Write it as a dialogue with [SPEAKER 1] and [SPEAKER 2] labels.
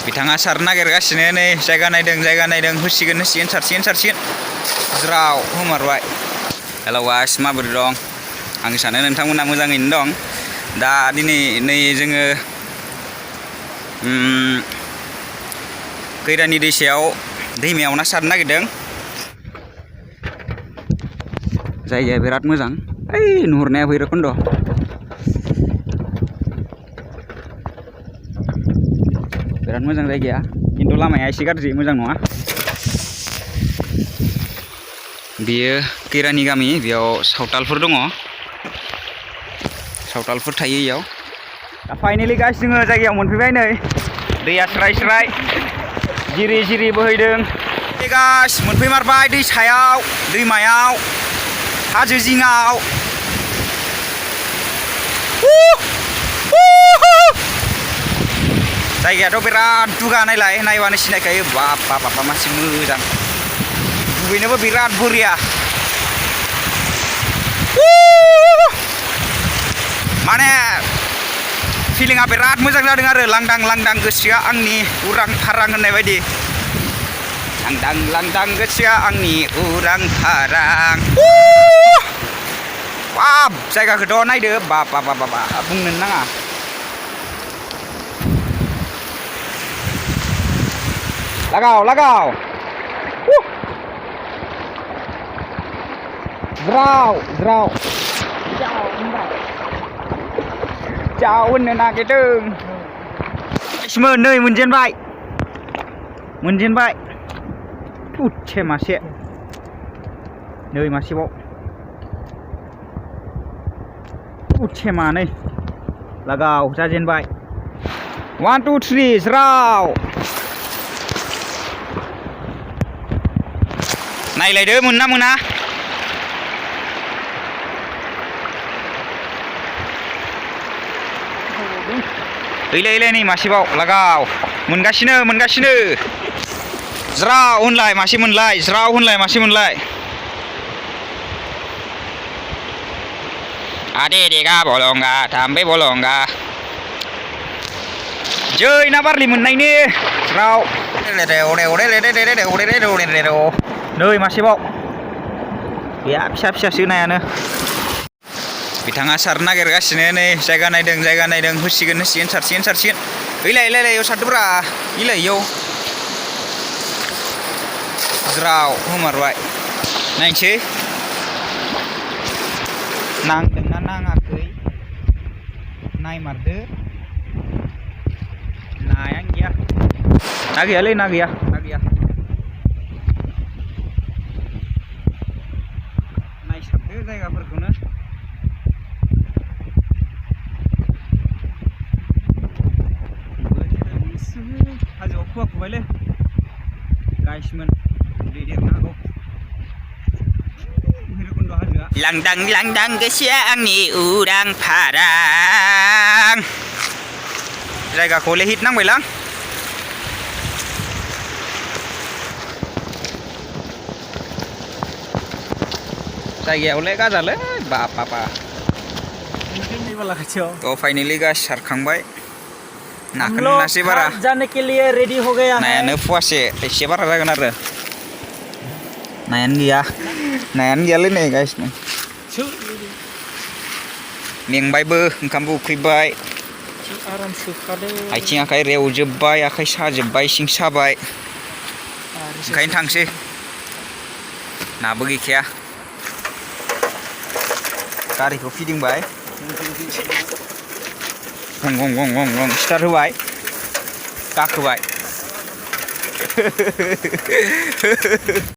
[SPEAKER 1] बिथाङा सारनो नागिरगासिनो नै जायगा नायदों होसिगोन सारसिगोन ज्राव होमारबाय। हेलौ गाइस, माबोरै दं? आं सानो नोंथांमोना मोजाङैनो दं। दा दिनै नै जोङो खैरानि दैसायाव दैमायाव ना सारनो नागिरदों। जायगाया बिराद मोजां। ओइ नुहुरनाया भैरबकुन्द। बिराद मोजां जायगाया, खिन्थु लामाया एसे गाज्रि, मोजां नङा। बेयो खैरानि गामि, बेयाव सावतालफोर दङ, सावतालफोर थायो इयाव। दा फाइनेलि गाइस जोङो जायगायाव मोनफैबाय। नै दैया स्राय जिरि बोहैदों। गाइस मोनफैमारबाय दैसायाव, दैमायाव, हाजो जिङाव। जायगायाथ' बिराद दुगा, नायबानो सिनायखायो। बाब मासि मोजां, दुगैनोबो बिराद बरिया। माने फिलिंआ बिराद मोजां जादों आरो लांदां गोसोआ आंनि उरां फारां होननाय बायदि। लांदां गोसोआ आंनि उरां फारां। बाब जायगाखौथ' नायदो, बाब बुंनोनो नाङा। लागाव ज्राव जाव होननो नागिरदों। नै मोनजेनबाय उच्छे मासे, नै मासेबाव उच्छे मानै। लागाव जाजेनबाय। 1 2 3 ज्राव। नायलायदो मोनना मोना। ओइलाय नै मासेबाव। लागाव मोनगासिनो ज्राव होनलाय मासे मोनलाय, ज्राव होनलाय मासे मोनलाय। आदे देगा बलंगा थाम्बे बलंगा। जै ना बारलि मोननायनि। ज्राव नै मासेबाव गैया, फिसासो नायानो। बिथाङा सारनो नागिरगासिनो नै जायगा नायदों होसिगोन सारसिगोन। ओइलाय इयाव सारदोब्रा, इयाव ज्राव होमारबाय। नायनोसै नांदोंना नाङाखै, नायमारदो। नायानो गैया, ना गैया। नायसाबदो जायगाफोरखौनो। हाजोआव खुवा खुबायलै गाइसमोन, दै देरनो हागौ। भैरबकुन्द हाजोआ। लांदां गोसोआ आंनि उरां फारां। जायगाखौ हिट नांबायलां। जायगायावलाय गाजालै, बाब तो फाइनली गाइस सारखांबाय। नाखौनो मोनासै बारा।
[SPEAKER 2] जाने के लिए रेडी हो गया है।
[SPEAKER 1] नायानो फुवासे, एसे बारा जागोन आरो। नायानो गैयालै नै गाइस। मेंबायबो, ओंखामबो उखैबाय, आथिं आखाइ रेवजोब्बाय, आखाइ साजोब्बाय, सिं साबाय। ओंखायनो थांसै, नाबो गैखाया। गारिखौ फिदिंबाय, गं स्टार्ट होबाय, गाखोबाय।